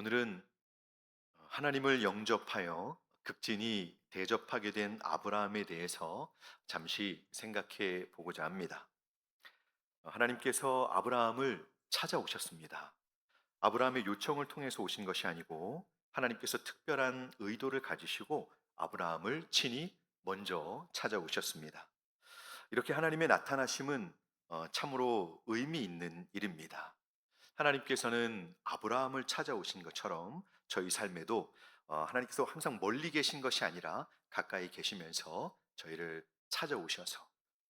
오늘은 하나님을 영접하여 극진히 대접하게 된 아브라함에 대해서 잠시 생각해 보고자 합니다. 하나님께서 아브라함을 찾아오셨습니다. 아브라함의 요청을 통해서 오신 것이 아니고 하나님께서 특별한 의도를 가지시고 아브라함을 친히 먼저 찾아오셨습니다. 이렇게 하나님의 나타나심은 참으로 의미 있는 일입니다. 하나님께서는 아브라함을 찾아오신 것처럼 저희 삶에도 하나님께서 항상 멀리 계신 것이 아니라 가까이 계시면서 저희를 찾아오셔서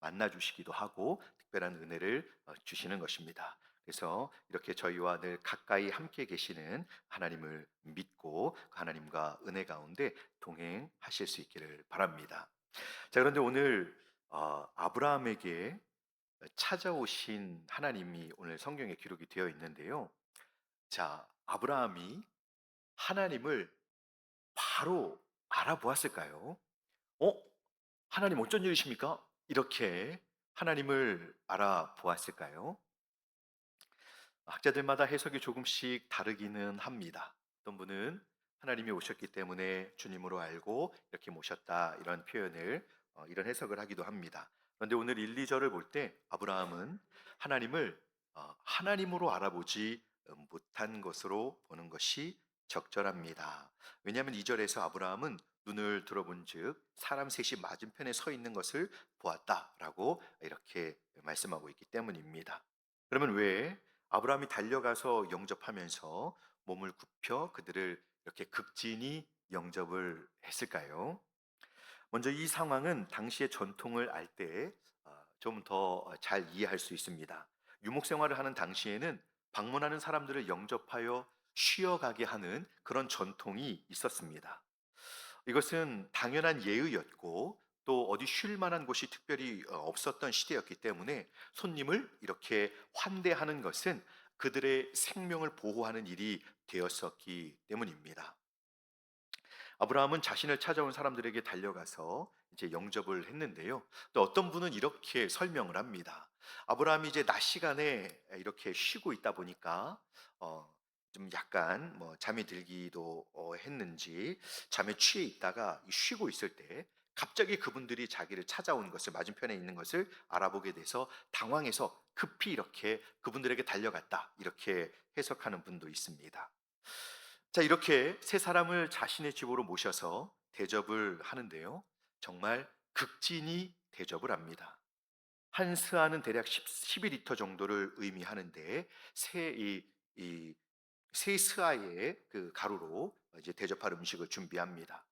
만나 주시기도 하고 특별한 은혜를 주시는 것입니다. 그래서 이렇게 저희와 늘 가까이 함께 계시는 하나님을 믿고 그 하나님과 은혜 가운데 동행하실 수 있기를 바랍니다. 자, 그런데 오늘 아브라함에게 찾아오신 하나님이 오늘 성경에 기록이 되어 있는데요. 자, 아브라함이 하나님을 바로 알아보았을까요? 어? 하나님 어쩐 일이십니까? 이렇게 하나님을 알아보았을까요? 학자들마다 해석이 조금씩 다르기는 합니다. 어떤 분은 하나님이 오셨기 때문에 주님으로 알고 이렇게 모셨다 이런 표현을 이런 해석을 하기도 합니다. 그런데 오늘 1, 2절을 볼 때 아브라함은 하나님을 하나님으로 알아보지 못한 것으로 보는 것이 적절합니다. 왜냐하면 2절에서 아브라함은 눈을 들어본즉 사람 셋이 맞은편에 서 있는 것을 보았다라고 이렇게 말씀하고 있기 때문입니다. 그러면 왜 아브라함이 달려가서 영접하면서 몸을 굽혀 그들을 이렇게 극진히 영접을 했을까요? 먼저 이 상황은 당시의 전통을 알 때 좀 더 잘 이해할 수 있습니다. 유목 생활을 하는 당시에는 방문하는 사람들을 영접하여 쉬어가게 하는 그런 전통이 있었습니다. 이것은 당연한 예의였고 또 어디 쉴 만한 곳이 특별히 없었던 시대였기 때문에 손님을 이렇게 환대하는 것은 그들의 생명을 보호하는 일이 되었었기 때문입니다. 아브라함은 자신을 찾아온 사람들에게 달려가서 이제 영접을 했는데요. 또 어떤 분은 이렇게 설명을 합니다. 아브라함이 이제 낮 시간에 이렇게 쉬고 있다 보니까 어, 좀 약간 뭐 잠이 들기도 했는지 잠에 취해 있다가 쉬고 있을 때 갑자기 그분들이 자기를 찾아온 것을 맞은편에 있는 것을 알아보게 돼서 당황해서 급히 이렇게 그분들에게 달려갔다 이렇게 해석하는 분도 있습니다. 자, 이렇게 세 사람을 자신의 집으로 모셔서 대접을 하는데요. 정말 극진히 대접을 합니다. 한 스아는 대략 12리터 정도를 의미하는데 이 세 스아의 그 가루로 이제 대접할 음식을 준비합니다.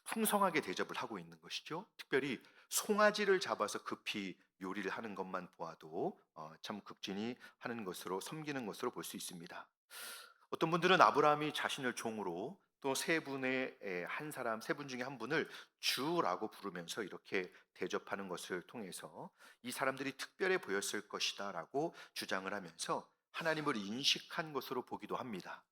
풍성하게 대접을 하고 있는 것이죠. 특별히 송아지를 잡아서 급히 요리를 하는 것만 보아도 참 극진히 하는 것으로 섬기는 것으로 볼 수 있습니다. 어떤 분들은 아브라함이 자신을 종으로 또 세 분의 한 사람, 세 분 중에 한 분을 주라고 부르면서 이렇게 대접하는 것을 통해서 이 사람들이 특별해 보였을 것이다라고 주장을 하면서 하나님을 인식한 것으로 보기도 합니다.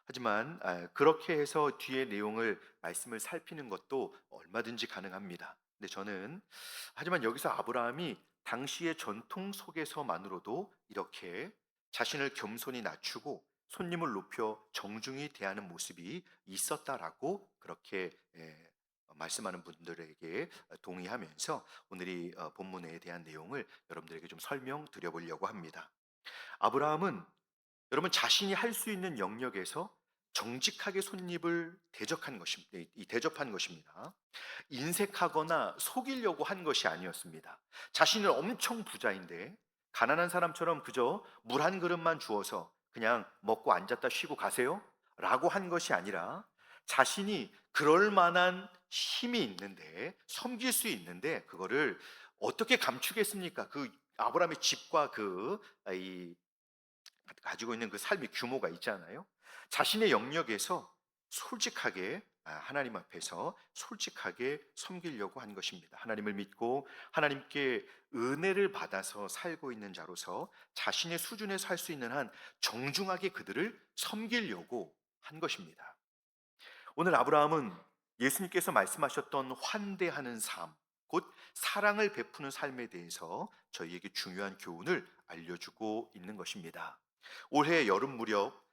하지만 그렇게 해서 뒤에 내용을 말씀을 살피는 것도 얼마든지 가능합니다. 근데 저는 하지만 여기서 아브라함이 당시의 전통 속에서만으로도 이렇게 자신을 겸손히 낮추고 손님을 높여 정중히 대하는 모습이 있었다라고 그렇게 말씀하는 분들에게 동의하면서 오늘 이 본문에 대한 내용을 여러분들에게 좀 설명드려 보려고 합니다. 아브라함은 여러분 자신이 할 수 있는 영역에서 정직하게 손님을 대접한 것입니다. 이 대접한 것입니다. 인색하거나 속이려고 한 것이 아니었습니다. 자신은 엄청 부자인데 가난한 사람처럼 그저 물 한 그릇만 주어서 그냥 먹고 앉았다 쉬고 가세요? 라고 한 것이 아니라 자신이 그럴 만한 힘이 있는데 섬길 수 있는데 그거를 어떻게 감추겠습니까? 그 아브라함의 집과 이 가지고 있는 그 삶의 규모가 있잖아요. 자신의 영역에서 솔직하게 하나님 앞에서 솔직하게 섬기려고 한 것입니다. 하나님을 믿고 하나님께 은혜를 받아서 살고 있는 자로서 자신의 수준에서 할 수 있는 한 정중하게 그들을 섬기려고 한 것입니다. 오늘 아브라함은 예수님께서 말씀하셨던 환대하는 삶, 곧 사랑을 베푸는 삶에 대해서 저희에게 중요한 교훈을 알려주고 있는 것입니다. 올해 여름 무렵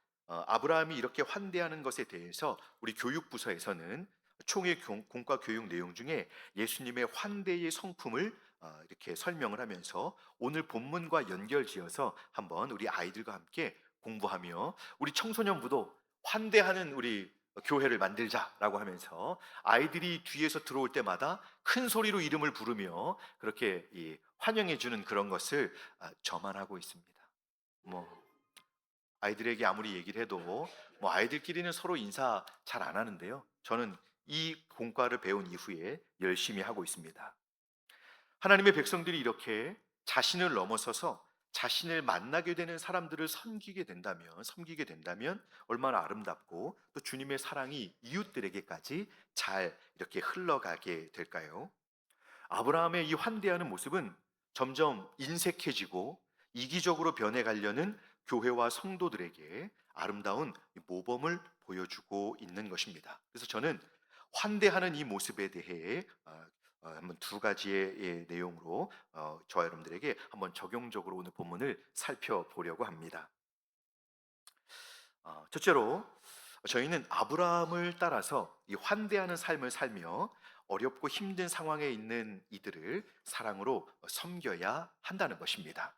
아브라함이 이렇게 환대하는 것에 대해서 우리 교육부서에서는 총회 공과 교육 내용 중에 예수님의 환대의 성품을 이렇게 설명을 하면서 오늘 본문과 연결지어서 한번 우리 아이들과 함께 공부하며 우리 청소년부도 환대하는 우리 교회를 만들자라고 하면서 아이들이 뒤에서 들어올 때마다 큰 소리로 이름을 부르며 그렇게 환영해 주는 그런 것을 저만 하고 있습니다. 뭐 아이들에게 아무리 얘기를 해도 뭐 아이들끼리는 서로 인사 잘 안 하는데요. 저는 이 공과를 배운 이후에 열심히 하고 있습니다. 하나님의 백성들이 이렇게 자신을 넘어서서 자신을 만나게 되는 사람들을 섬기게 된다면 얼마나 아름답고 또 주님의 사랑이 이웃들에게까지 잘 이렇게 흘러가게 될까요? 아브라함의 이 환대하는 모습은 점점 인색해지고 이기적으로 변해가려는 교회와 성도들에게 아름다운 모범을 보여주고 있는 것입니다. 그래서 저는 환대하는 이 모습에 대해 한번 두 가지의 내용으로 저와 여러분들에게 한번 적용적으로 오늘 본문을 살펴보려고 합니다. 첫째로 저희는 아브라함을 따라서 이 환대하는 삶을 살며 어렵고 힘든 상황에 있는 이들을 사랑으로 섬겨야 한다는 것입니다.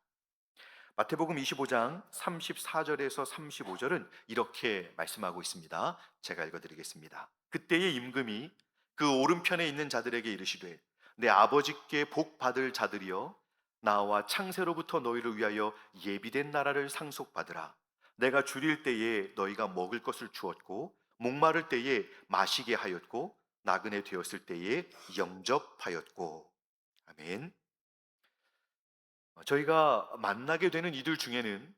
마태복음 25장 34절에서 35절은 이렇게 말씀하고 있습니다. 제가 읽어드리겠습니다. 그때의 임금이 그 오른편에 있는 자들에게 이르시되 내 아버지께 복 받을 자들이여 나와 창세로부터 너희를 위하여 예비된 나라를 상속받으라. 내가 줄일 때에 너희가 먹을 것을 주었고 목마를 때에 마시게 하였고 나그네 되었을 때에 영접하였고. 아멘. 저희가 만나게 되는 이들 중에는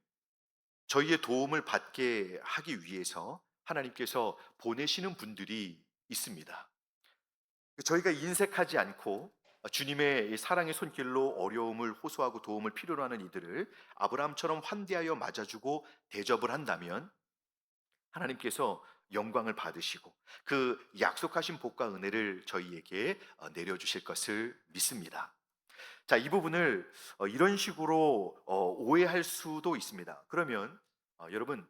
저희의 도움을 받게 하기 위해서 하나님께서 보내시는 분들이 있습니다. 저희가 인색하지 않고 주님의 이 사랑의 손길로 어려움을 호소하고 도움을 필요로 하는 이들을 아브라함처럼 환대하여 맞아주고 대접을 한다면 하나님께서 영광을 받으시고 그 약속하신 복과 은혜를 저희에게 내려주실 것을 믿습니다. 자, 이 부분을 이런 식으로 오해할 수도 있습니다. 그러면 여러분,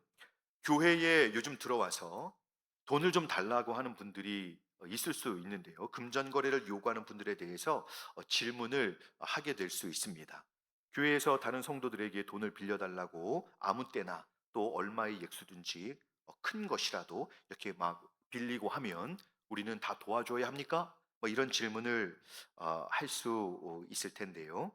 교회에 요즘 들어와서 돈을 좀 달라고 하는 분들이 있을 수 있는데요. 금전 거래를 요구하는 분들에 대해서 질문을 하게 될 수 있습니다. 교회에서 다른 성도들에게 돈을 빌려달라고 아무 때나 또 얼마의 액수든지 큰 것이라도 이렇게 막 빌리고 하면 우리는 다 도와줘야 합니까? 뭐 이런 질문을 할 수 있을 텐데요.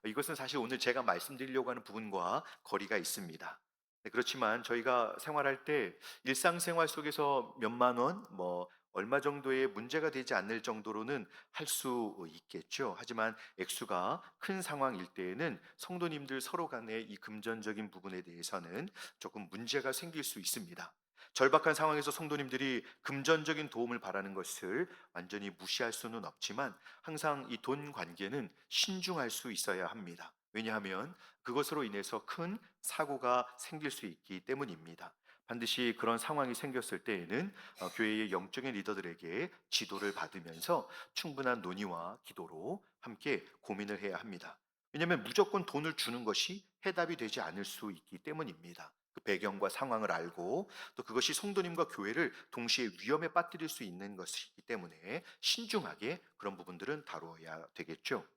이것은 사실 오늘 제가 말씀드리려고 하는 부분과 거리가 있습니다. 네, 그렇지만 저희가 생활할 때 일상생활 속에서 몇만 원, 뭐 얼마 정도의 문제가 되지 않을 정도로는 할 수 있겠죠. 하지만 액수가 큰 상황일 때에는 성도님들 서로 간의 이 금전적인 부분에 대해서는 조금 문제가 생길 수 있습니다. 절박한 상황에서 성도님들이 금전적인 도움을 바라는 것을 완전히 무시할 수는 없지만 항상 이 돈 관계는 신중할 수 있어야 합니다. 왜냐하면 그것으로 인해서 큰 사고가 생길 수 있기 때문입니다. 반드시 그런 상황이 생겼을 때에는 교회의 영적인 리더들에게 지도를 받으면서 충분한 논의와 기도로 함께 고민을 해야 합니다. 왜냐하면 무조건 돈을 주는 것이 해답이 되지 않을 수 있기 때문입니다. 그 배경과 상황을 알고 또 그것이 성도님과 교회를 동시에 위험에 빠뜨릴 수 있는 것이기 때문에 신중하게 그런 부분들은 다루어야 되겠죠.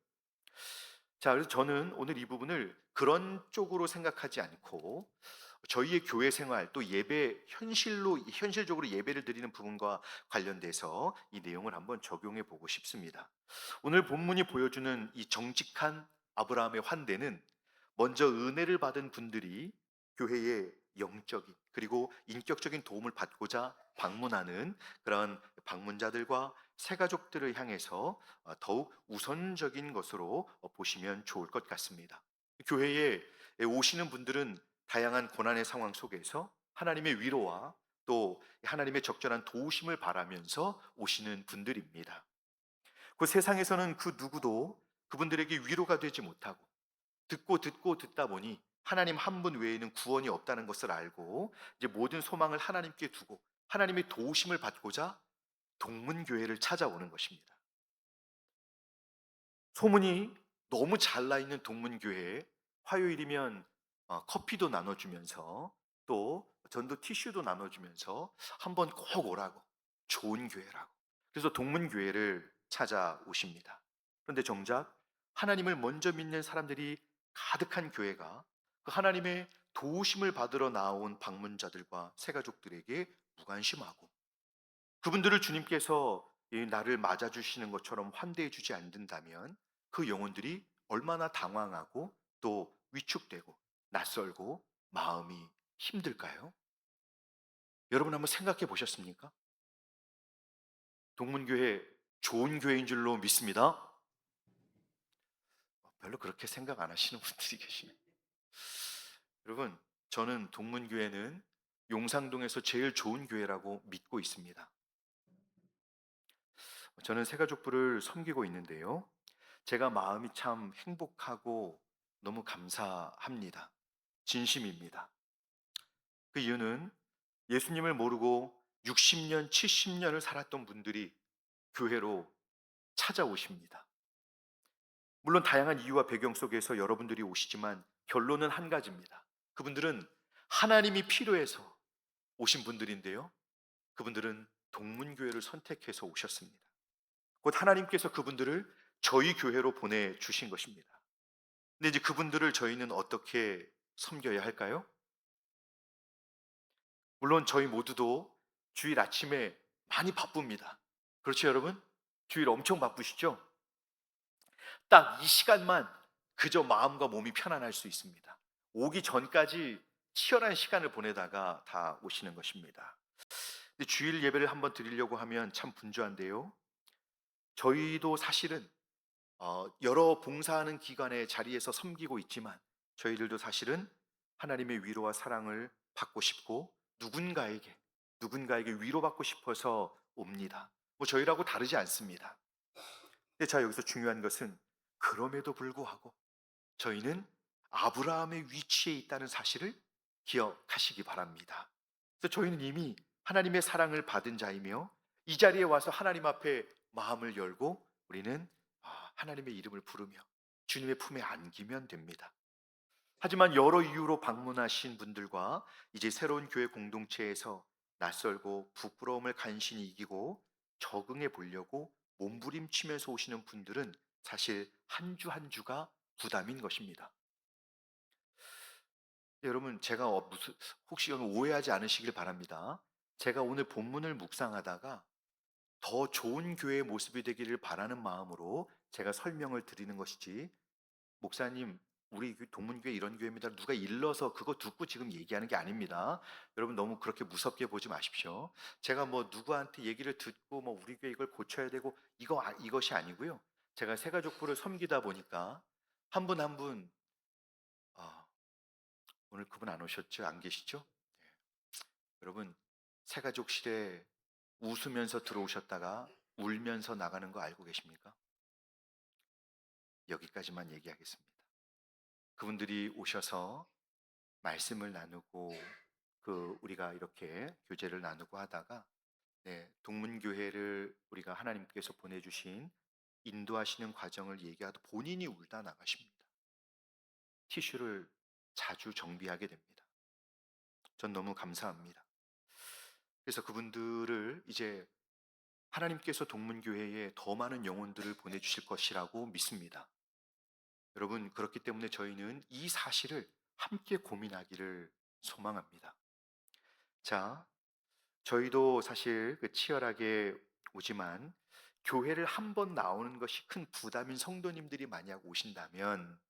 자, 그래서 저는 오늘 이 부분을 그런 쪽으로 생각하지 않고 저희의 교회 생활 또 예배 현실적으로 예배를 드리는 부분과 관련돼서 이 내용을 한번 적용해 보고 싶습니다. 오늘 본문이 보여주는 이 정직한 아브라함의 환대는 먼저 은혜를 받은 분들이 교회의 영적인 그리고 인격적인 도움을 받고자 방문하는 그런 방문자들과 새가족들을 향해서 더욱 우선적인 것으로 보시면 좋을 것 같습니다. 교회에 오시는 분들은 다양한 고난의 상황 속에서 하나님의 위로와 또 하나님의 적절한 도우심을 바라면서 오시는 분들입니다. 그 세상에서는 그 누구도 그분들에게 위로가 되지 못하고 듣고 듣다 보니 하나님 한 분 외에는 구원이 없다는 것을 알고 이제 모든 소망을 하나님께 두고 하나님의 도우심을 받고자 동문교회를 찾아오는 것입니다. 소문이 너무 잘 나 있는 동문교회에 화요일이면 커피도 나눠주면서 또 전도 티슈도 나눠주면서 한번 꼭 오라고, 좋은 교회라고. 그래서 동문교회를 찾아오십니다. 그런데 정작 하나님을 먼저 믿는 사람들이 가득한 교회가 그 하나님의 도우심을 받으러 나온 방문자들과 새가족들에게 무관심하고, 그분들을 주님께서 이 나를 맞아주시는 것처럼 환대해 주지 않는다면 그 영혼들이 얼마나 당황하고 또 위축되고 낯설고 마음이 힘들까요? 여러분 한번 생각해 보셨습니까? 동문교회 좋은 교회인 줄로 믿습니다. 별로 그렇게 생각 안 하시는 분들이 계시네요. 여러분, 저는 동문교회는 용산동에서 제일 좋은 교회라고 믿고 있습니다. 저는 새가족부를 섬기고 있는데요. 제가 마음이 참 행복하고 너무 감사합니다. 진심입니다. 그 이유는 예수님을 모르고 60년, 70년을 살았던 분들이 교회로 찾아오십니다. 물론 다양한 이유와 배경 속에서 여러분들이 오시지만 결론은 한 가지입니다. 그분들은 하나님이 필요해서 오신 분들인데요. 그분들은 동문교회를 선택해서 오셨습니다. 곧 하나님께서 그분들을 저희 교회로 보내주신 것입니다. 근데 이제 그분들을 저희는 어떻게 섬겨야 할까요? 물론 저희 모두도 주일 아침에 많이 바쁩니다. 그렇죠, 여러분? 주일 엄청 바쁘시죠? 딱 이 시간만 그저 마음과 몸이 편안할 수 있습니다. 오기 전까지 치열한 시간을 보내다가 다 오시는 것입니다. 근데 주일 예배를 한번 드리려고 하면 참 분주한데요. 저희도 사실은 여러 봉사하는 기관의 자리에서 섬기고 있지만 저희들도 사실은 하나님의 위로와 사랑을 받고 싶고 누군가에게 위로받고 싶어서 옵니다. 뭐 저희라고 다르지 않습니다. 근데 자, 여기서 중요한 것은 그럼에도 불구하고 저희는 아브라함의 위치에 있다는 사실을 기억하시기 바랍니다. 그래서 저희는 이미 하나님의 사랑을 받은 자이며 이 자리에 와서 하나님 앞에 마음을 열고 우리는 하나님의 이름을 부르며 주님의 품에 안기면 됩니다. 하지만 여러 이유로 방문하신 분들과 이제 새로운 교회 공동체에서 낯설고 부끄러움을 간신히 이기고 적응해 보려고 몸부림치면서 오시는 분들은 사실 한 주 한 주가 부담인 것입니다. 여러분, 제가 혹시 여러분 오해하지 않으시길 바랍니다. 제가 오늘 본문을 묵상하다가 더 좋은 교회의 모습이 되기를 바라는 마음으로 제가 설명을 드리는 것이지, 목사님 우리 동문교회 이런 교회입니다, 누가 일러서 그거 듣고 지금 얘기하는 게 아닙니다. 여러분 너무 그렇게 무섭게 보지 마십시오. 제가 뭐 누구한테 얘기를 듣고 뭐 우리 교회 이걸 고쳐야 되고 이것이 아니고요. 제가 새가족부를 섬기다 보니까 한 분 한 분, 오늘 그분 안 오셨죠? 안 계시죠? 네. 여러분, 새가족실에 웃으면서 들어오셨다가 울면서 나가는 거 알고 계십니까? 여기까지만 얘기하겠습니다. 그분들이 오셔서 말씀을 나누고 우리가 이렇게 교제를 나누고 하다가 동문교회를 우리가 하나님께서 보내주신 인도하시는 과정을 얘기하다 본인이 울다 나가십니다. 티슈를 자주 정비하게 됩니다. 전 너무 감사합니다. 그래서 그분들을 이제 하나님께서 동문교회에 더 많은 영혼들을 보내주실 것이라고 믿습니다. 여러분, 그렇기 때문에 저희는 이 사실을 함께 고민하기를 소망합니다. 자, 저희도 사실 치열하게 오지만 교회를 한 번 나오는 것이 큰 부담인 성도님들이 만약 오신다면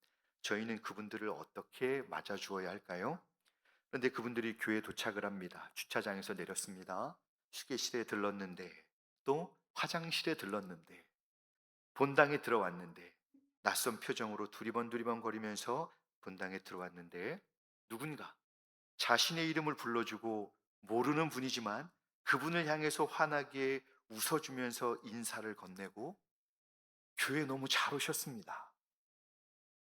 저희는 그분들을 어떻게 맞아주어야 할까요? 그런데 그분들이 교회에 도착을 합니다. 주차장에서 내렸습니다. 휴게실에 들렀는데, 또 화장실에 들렀는데, 본당에 들어왔는데, 낯선 표정으로 두리번 거리면서 본당에 들어왔는데, 누군가 자신의 이름을 불러주고 모르는 분이지만 그분을 향해서 환하게 웃어주면서 인사를 건네고, 교회 너무 잘 오셨습니다,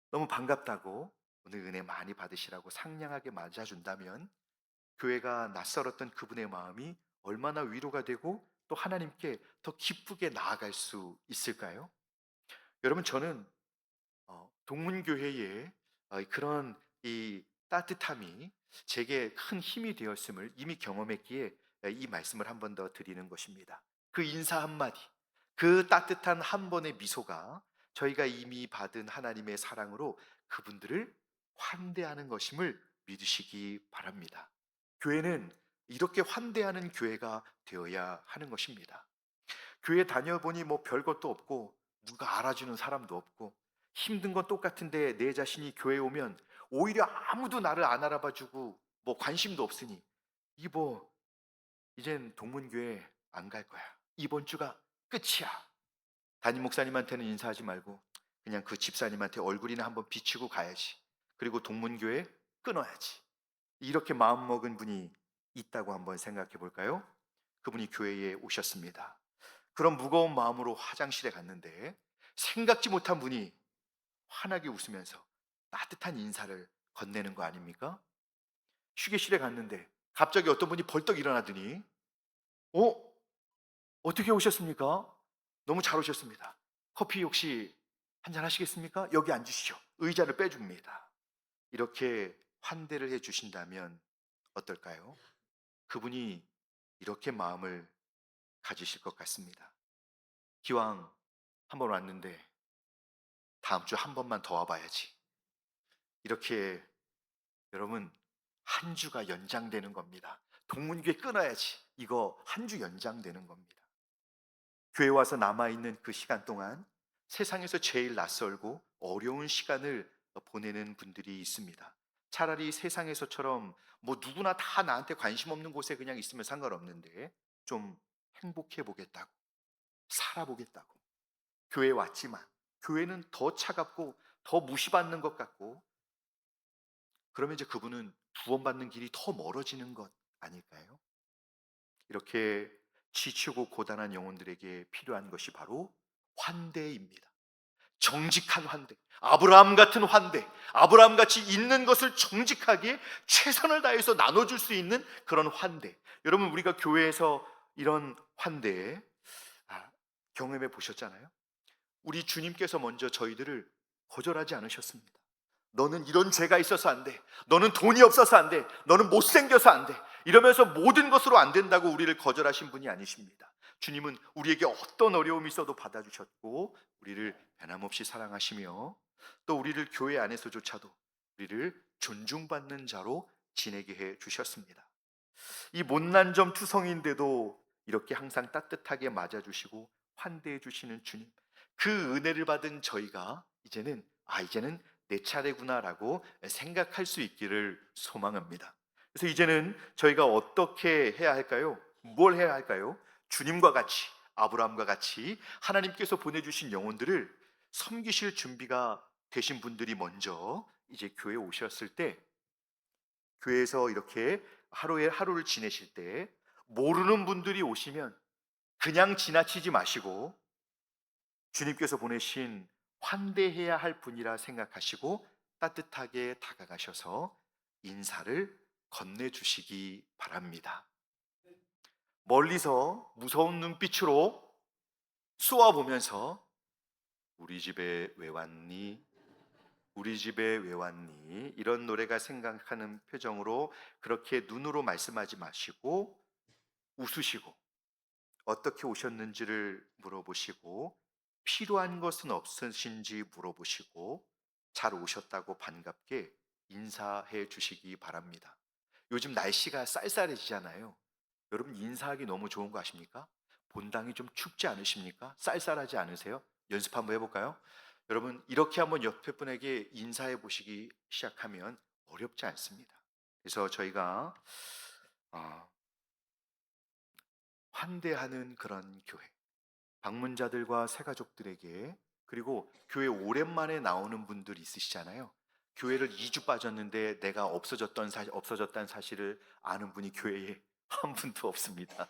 너무 반갑다고, 오늘 은혜 많이 받으시라고 상냥하게 맞아준다면 교회가 낯설었던 그분의 마음이 얼마나 위로가 되고 또 하나님께 더 기쁘게 나아갈 수 있을까요? 여러분, 저는 동문교회에 그런 이 따뜻함이 제게 큰 힘이 되었음을 이미 경험했기에 이 말씀을 한 번 더 드리는 것입니다. 그 인사 한마디, 그 따뜻한 한 번의 미소가 저희가 이미 받은 하나님의 사랑으로 그분들을 환대하는 것임을 믿으시기 바랍니다. 교회는 이렇게 환대하는 교회가 되어야 하는 것입니다. 교회 다녀보니 뭐 별것도 없고 누가 알아주는 사람도 없고 힘든 건 똑같은데 내 자신이 교회에 오면 오히려 아무도 나를 안 알아봐주고 뭐 관심도 없으니 이보 이젠 동문교회 안 갈 거야. 이번 주가 끝이야. 담임 목사님한테는 인사하지 말고 그냥 그 집사님한테 얼굴이나 한번 비추고 가야지. 그리고 동문교회 끊어야지. 이렇게 마음먹은 분이 있다고 한번 생각해 볼까요? 그분이 교회에 오셨습니다. 그런 무거운 마음으로 화장실에 갔는데 생각지 못한 분이 환하게 웃으면서 따뜻한 인사를 건네는 거 아닙니까? 휴게실에 갔는데 갑자기 어떤 분이 벌떡 일어나더니 어? 어떻게 오셨습니까? 너무 잘 오셨습니다. 커피 혹시 한잔 하시겠습니까? 여기 앉으시죠. 의자를 빼줍니다. 이렇게 환대를 해 주신다면 어떨까요? 그분이 이렇게 마음을 가지실 것 같습니다. 기왕 한 번 왔는데 다음 주 한 번만 더 와봐야지. 이렇게 여러분 한 주가 연장되는 겁니다. 동문교회 끊어야지. 이거 한 주 연장되는 겁니다. 교회 와서 남아있는 그 시간 동안 세상에서 제일 낯설고 어려운 시간을 보내는 분들이 있습니다. 차라리 세상에서처럼 뭐 누구나 다 나한테 관심 없는 곳에 그냥 있으면 상관없는데 좀 행복해 보겠다고, 살아보겠다고. 교회에 왔지만 교회는 더 차갑고 더 무시받는 것 같고 그러면 이제 그분은 구원받는 길이 더 멀어지는 것 아닐까요? 이렇게 지치고 고단한 영혼들에게 필요한 것이 바로 환대입니다. 정직한 환대, 아브라함 같은 환대, 아브라함 같이 있는 것을 정직하게 최선을 다해서 나눠줄 수 있는 그런 환대. 여러분 우리가 교회에서 이런 환대 경험해 보셨잖아요. 우리 주님께서 먼저 저희들을 거절하지 않으셨습니다. 너는 이런 죄가 있어서 안 돼. 너는 돈이 없어서 안 돼. 너는 못생겨서 안 돼. 이러면서 모든 것으로 안 된다고 우리를 거절하신 분이 아니십니다. 주님은 우리에게 어떤 어려움이 있어도 받아주셨고 우리를 변함없이 사랑하시며 또 우리를 교회 안에서조차도 우리를 존중받는 자로 지내게 해 주셨습니다. 이 못난 점 투성인데도 이렇게 항상 따뜻하게 맞아주시고 환대해 주시는 주님, 그 은혜를 받은 저희가 이제는 내 차례구나라고 생각할 수 있기를 소망합니다. 그래서 이제는 저희가 어떻게 해야 할까요? 뭘 해야 할까요? 주님과 같이, 아브라함과 같이 하나님께서 보내주신 영혼들을 섬기실 준비가 되신 분들이 먼저 이제 교회에 오셨을 때, 교회에서 이렇게 하루에 하루를 지내실 때 모르는 분들이 오시면 그냥 지나치지 마시고 주님께서 보내신 환대해야 할 분이라 생각하시고 따뜻하게 다가가셔서 인사를 건네주시기 바랍니다. 멀리서 무서운 눈빛으로 쏘아보면서 우리 집에 왜 왔니? 우리 집에 왜 왔니? 이런 노래가 생각하는 표정으로 그렇게 눈으로 말씀하지 마시고 웃으시고 어떻게 오셨는지를 물어보시고 필요한 것은 없으신지 물어보시고 잘 오셨다고 반갑게 인사해 주시기 바랍니다. 요즘 날씨가 쌀쌀해지잖아요. 여러분 인사하기 너무 좋은 거 아십니까? 본당이 좀 춥지 않으십니까? 쌀쌀하지 않으세요? 연습 한번 해볼까요? 여러분 이렇게 한번 옆에 분에게 인사해 보시기 시작하면 어렵지 않습니다. 그래서 저희가 어, 환대하는 그런 교회, 방문자들과 새가족들에게, 그리고 교회 오랜만에 나오는 분들 있으시잖아요. 교회를 2주 빠졌는데 내가 없어졌다는 사실을 아는 분이 교회에 한 분도 없습니다.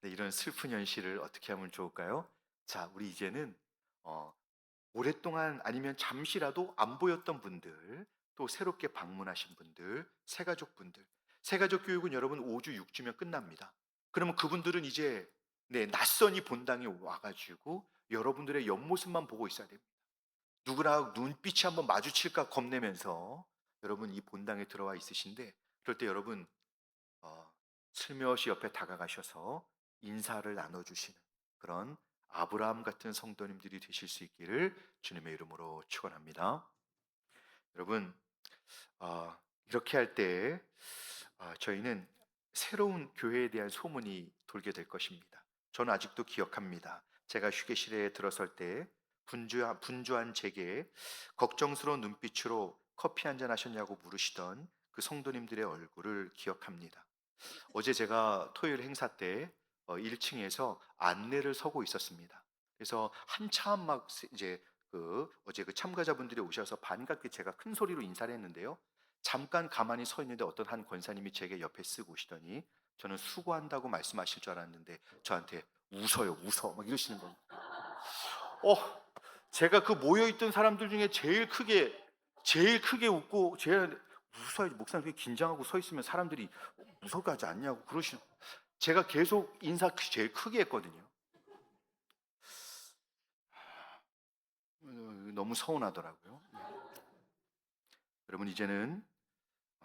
네, 이런 슬픈 현실을 어떻게 하면 좋을까요? 자, 우리 이제는 어, 오랫동안 아니면 잠시라도 안 보였던 분들, 또 새롭게 방문하신 분들, 새가족분들. 새가족 교육은 여러분 5주, 6주면 끝납니다. 그러면 그분들은 이제 낯선이 본당에 와가지고 여러분들의 옆모습만 보고 있어야 됩니다. 누구랑 눈빛이 한번 마주칠까 겁내면서 여러분 이 본당에 들어와 있으신데 그럴 때 여러분 어, 슬며시 옆에 다가가셔서 인사를 나눠주시는 그런 아브라함 같은 성도님들이 되실 수 있기를 주님의 이름으로 축원합니다. 여러분 이렇게 할 때 저희는 새로운 교회에 대한 소문이 돌게 될 것입니다. 저는 아직도 기억합니다. 제가 휴게실에 들어설 때 분주한 제게 걱정스러운 눈빛으로 커피 한잔 하셨냐고 물으시던 그 성도님들의 얼굴을 기억합니다. 어제 제가 토요일 행사 때 1층에서 안내를 서고 있었습니다. 그래서 한참 막 이제 어제 그 참가자분들이 오셔서 반갑게 제가 큰 소리로 인사를 했는데요. 잠깐 가만히 서 있는데 어떤 한 권사님이 제게 옆에 쓰고 오시더니 저는 수고한다고 말씀하실 줄 알았는데 저한테 웃어요, 웃어. 막 이러시는 겁니다. 어, 제가 그 모여있던 사람들 중에 제일 크게 웃고 제일 웃어야지 목사님 그렇게 긴장하고 서 있으면 사람들이 무섭게 않냐고 그러시는 제가 계속 인사 제일 크게 했거든요. 너무 서운하더라고요. 여러분 이제는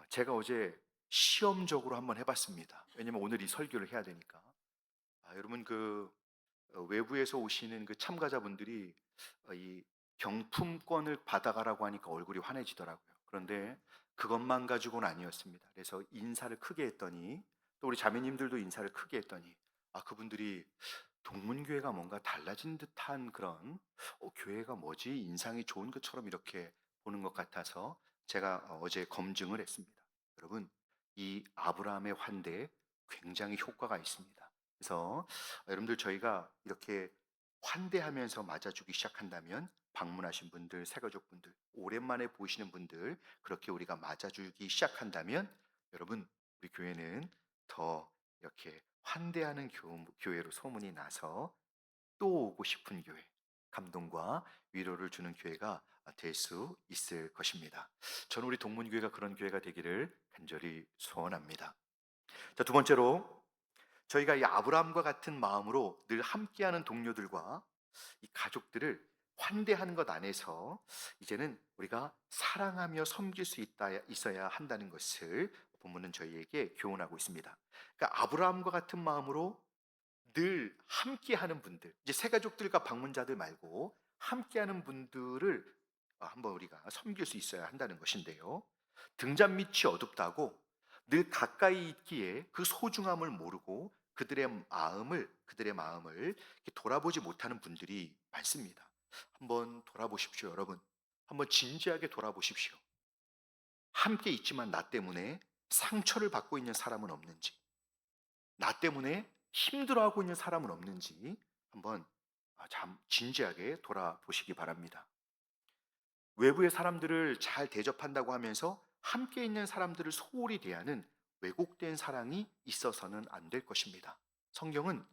제가 어제 시험적으로 한번 해봤습니다. 왜냐면 오늘 이 설교를 해야 되니까. 여러분 외부에서 오시는 그 참가자분들이 이 경품권을 받아가라고 하니까 얼굴이 환해지더라고요. 그런데 그것만 가지고는 아니었습니다. 그래서 인사를 크게 했더니 또 우리 자매님들도 인사를 크게 했더니 그분들이 동문교회가 뭔가 달라진 듯한 그런 교회가 뭐지 인상이 좋은 것처럼 이렇게 보는 것 같아서 제가 어제 검증을 했습니다. 여러분 이 아브라함의 환대에 굉장히 효과가 있습니다. 그래서 여러분들 저희가 이렇게 환대하면서 맞아주기 시작한다면 방문하신 분들, 새가족분들, 오랜만에 보시는 분들 그렇게 우리가 맞아주기 시작한다면 여러분 우리 교회는 더 이렇게 환대하는 교회로 소문이 나서 또 오고 싶은 교회, 감동과 위로를 주는 교회가 될 수 있을 것입니다. 저는 우리 동문교회가 그런 교회가 되기를 간절히 소원합니다. 자, 두 번째로 저희가 이 아브라함과 같은 마음으로 늘 함께하는 동료들과 이 가족들을 환대하는 것 안에서 이제는 우리가 사랑하며 섬길 수 있어야 한다는 것을 본문은 저희에게 교훈하고 있습니다. 그러니까 아브라함과 같은 마음으로 늘 함께하는 분들, 이제 새 가족들과 방문자들 말고 함께하는 분들을 한번 우리가 섬길 수 있어야 한다는 것인데요. 등잔 밑이 어둡다고 늘 가까이 있기에 그 소중함을 모르고 그들의 마음을 이렇게 돌아보지 못하는 분들이 많습니다. 한번 돌아보십시오, 여러분. 한번 진지하게 돌아보십시오. 함께 있지만 나 때문에 상처를 받고 있는 사람은 없는지, 나 때문에 힘들어하고 있는 사람은 없는지 한번 참 진지하게 돌아보시기 바랍니다. 외부의 사람들을 잘 대접한다고 하면서 함께 있는 사람들을 소홀히 대하는 왜곡된 사랑이 있어서는 안 될 것입니다. 성경은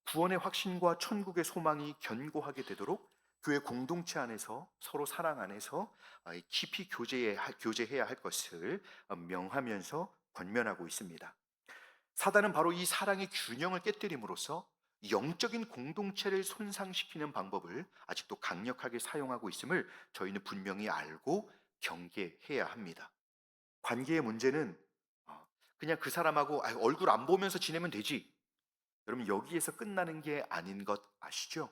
구원의 확신과 천국의 소망이 견고하게 되도록 교회 공동체 안에서 서로 사랑 안에서 깊이 교제해야 할 것을 명하면서 권면하고 있습니다. 사단은 바로 이 사랑의 균형을 깨뜨림으로써 영적인 공동체를 손상시키는 방법을 아직도 강력하게 사용하고 있음을 저희는 분명히 알고 경계해야 합니다. 관계의 문제는 그냥 그 사람하고 얼굴 안 보면서 지내면 되지. 여러분 여기에서 끝나는 게 아닌 것 아시죠?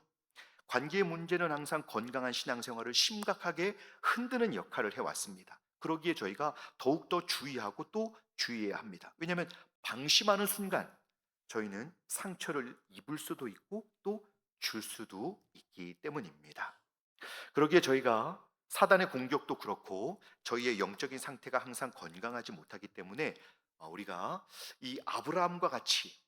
관계의 문제는 항상 건강한 신앙생활을 심각하게 흔드는 역할을 해왔습니다. 그러기에 저희가 더욱더 주의하고 또 주의해야 합니다. 왜냐하면 방심하는 순간 저희는 상처를 입을 수도 있고 또 줄 수도 있기 때문입니다. 그러기에 저희가 사단의 공격도 그렇고 저희의 영적인 상태가 항상 건강하지 못하기 때문에 우리가 이 아브라함과 같이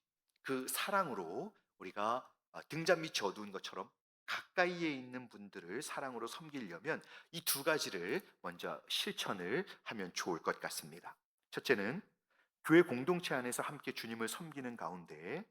그 사랑으로 우리가 등잔 밑이 어두운 것처럼 가까이에 있는 분들을 사랑으로 섬기려면 이 두 가지를 먼저 실천을 하면 좋을 것 같습니다. 첫째는 교회 공동체 안에서 함께 주님을 섬기는 가운데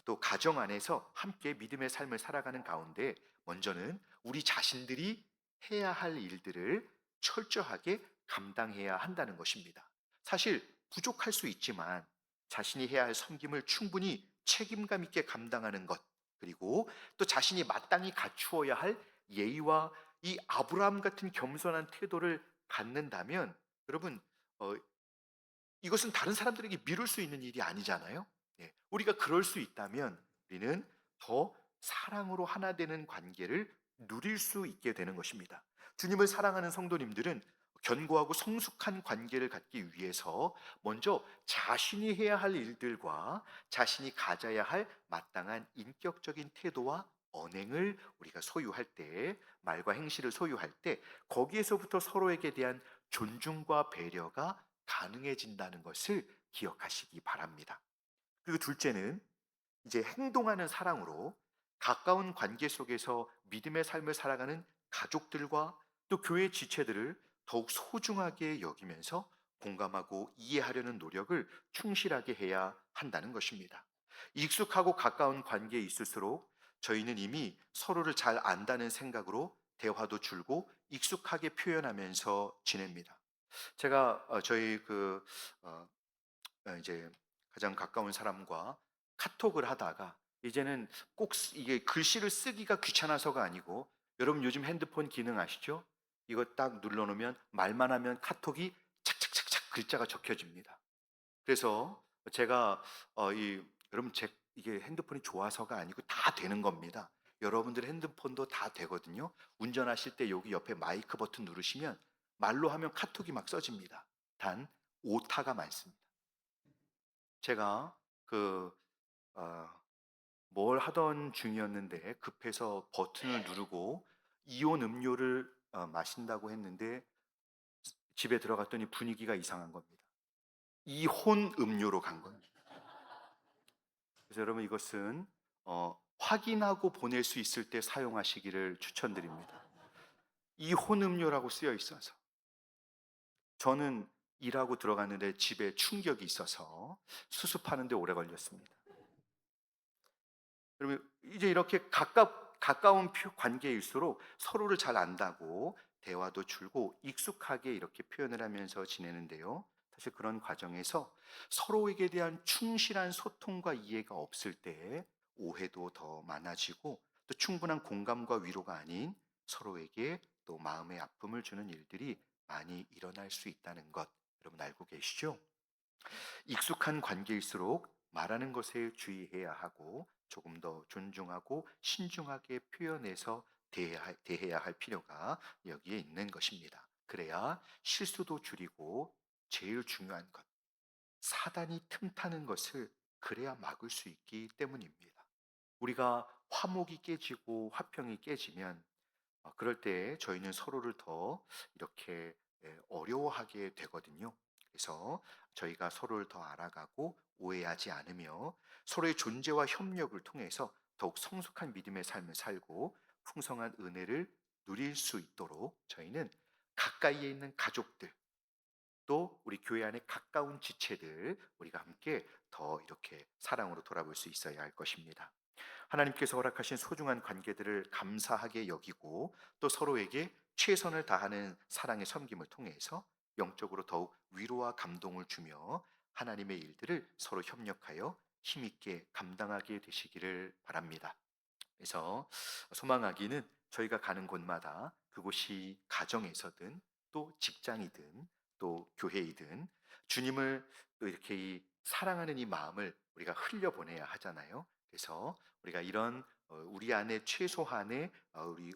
또 가정 안에서 함께 믿음의 삶을 살아가는 가운데 먼저는 우리 자신들이 해야 할 일들을 철저하게 감당해야 한다는 것입니다. 사실 부족할 수 있지만 자신이 해야 할 섬김을 충분히 책임감 있게 감당하는 것 그리고 또 자신이 마땅히 갖추어야 할 예의와 이 아브라함 같은 겸손한 태도를 갖는다면 여러분, 어, 이것은 다른 사람들에게 미룰 수 있는 일이 아니잖아요. 예, 우리가 그럴 수 있다면 우리는 더 사랑으로 하나 되는 관계를 누릴 수 있게 되는 것입니다. 주님을 사랑하는 성도님들은 견고하고 성숙한 관계를 갖기 위해서 먼저 자신이 해야 할 일들과 자신이 가져야 할 마땅한 인격적인 태도와 언행을 우리가 소유할 때, 말과 행실을 소유할 때, 거기에서부터 서로에게 대한 존중과 배려가 가능해진다는 것을 기억하시기 바랍니다. 그리고 둘째는 이제 행동하는 사랑으로 가까운 관계 속에서 믿음의 삶을 살아가는 가족들과 또 교회 지체들을 더욱 소중하게 여기면서 공감하고 이해하려는 노력을 충실하게 해야 한다는 것입니다. 익숙하고 가까운 관계에 있을수록 저희는 이미 서로를 잘 안다는 생각으로 대화도 줄고 익숙하게 표현하면서 지냅니다. 제가 저희 어, 이제 가장 가까운 사람과 카톡을 하다가 이제는 이게 글씨를 쓰기가 귀찮아서가 아니고, 여러분 요즘 핸드폰 기능 아시죠? 이거 딱 눌러놓으면 말만 하면 카톡이 착착착착 글자가 적혀집니다. 그래서 제가 여러분 이게 핸드폰이 좋아서가 아니고 다 되는 겁니다. 여러분들 핸드폰도 다 되거든요. 운전하실 때 여기 옆에 마이크 버튼 누르시면 말로 하면 카톡이 막 써집니다. 단 오타가 많습니다. 제가 어, 뭘 하던 중이었는데 급해서 버튼을 누르고 이온 음료를 마신다고 했는데 집에 들어갔더니 분위기가 이상한 겁니다. 이혼 음료로 간 겁니다. 그래서 여러분 이것은 확인하고 보낼 수 있을 때 사용하시기를 추천드립니다. 이혼 음료라고 쓰여 있어서 저는 일하고 들어갔는데 집에 충격이 있어서 수습하는데 오래 걸렸습니다. 여러분 이제 이렇게 가까운 관계일수록 서로를 잘 안다고 대화도 줄고 익숙하게 이렇게 표현을 하면서 지내는데요. 사실 그런 과정에서 서로에게 대한 충실한 소통과 이해가 없을 때 오해도 더 많아지고, 또 충분한 공감과 위로가 아닌 서로에게 또 마음의 아픔을 주는 일들이 많이 일어날 수 있다는 것, 여러분 알고 계시죠? 익숙한 관계일수록 말하는 것에 주의해야 하고 조금 더 존중하고 신중하게 표현해서 대해야 할 필요가 여기에 있는 것입니다. 그래야 실수도 줄이고, 제일 중요한 것, 사단이 틈타는 것을 그래야 막을 수 있기 때문입니다. 우리가 화목이 깨지고 화평이 깨지면 그럴 때 저희는 서로를 더 이렇게 어려워하게 되거든요. 그래서 저희가 서로를 더 알아가고 오해하지 않으며 서로의 존재와 협력을 통해서 더욱 성숙한 믿음의 삶을 살고 풍성한 은혜를 누릴 수 있도록 저희는 가까이에 있는 가족들, 또 우리 교회 안에 가까운 지체들, 우리가 함께 더 이렇게 사랑으로 돌아볼 수 있어야 할 것입니다. 하나님께서 허락하신 소중한 관계들을 감사하게 여기고 또 서로에게 최선을 다하는 사랑의 섬김을 통해서 영적으로 더욱 위로와 감동을 주며 하나님의 일들을 서로 협력하여 힘있게 감당하게 되시기를 바랍니다. 그래서 소망하기는 저희가 가는 곳마다, 그곳이 가정에서든 또 직장이든 또 교회이든, 주님을 또 이렇게 사랑하는 이 마음을 우리가 흘려보내야 하잖아요. 그래서 우리가 이런 우리 안에 최소한의 우리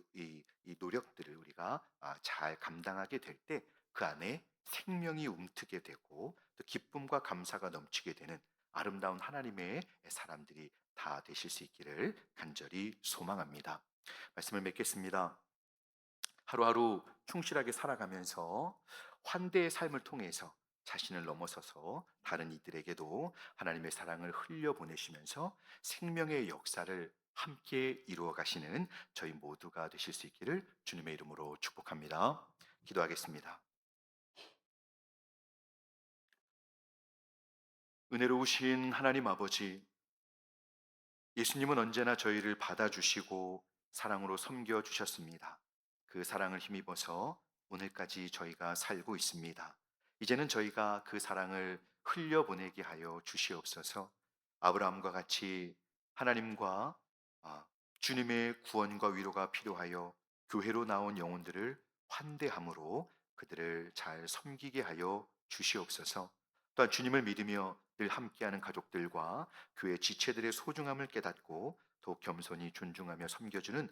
이 노력들을 우리가 잘 감당하게 될 때 그 안에 생명이 움트게 되고 또 기쁨과 감사가 넘치게 되는 아름다운 하나님의 사람들이 다 되실 수 있기를 간절히 소망합니다. 말씀을 맺겠습니다. 하루하루 충실하게 살아가면서 환대의 삶을 통해서 자신을 넘어서서 다른 이들에게도 하나님의 사랑을 흘려보내시면서 생명의 역사를 함께 이루어 가시는 저희 모두가 되실 수 있기를 주님의 이름으로 축복합니다. 기도하겠습니다. 은혜로우신 하나님 아버지, 예수님은 언제나 저희를 받아주시고 사랑으로 섬겨주셨습니다. 그 사랑을 힘입어서 오늘까지 저희가 살고 있습니다. 이제는 저희가 그 사랑을 흘려보내게 하여 주시옵소서. 아브라함과 같이 하나님과 아, 주님의 구원과 위로가 필요하여 교회로 나온 영혼들을 환대함으로 그들을 잘 섬기게 하여 주시옵소서. 또한 주님을 믿으며 늘 함께하는 가족들과 교회 지체들의 소중함을 깨닫고 더욱 겸손히 존중하며 섬겨주는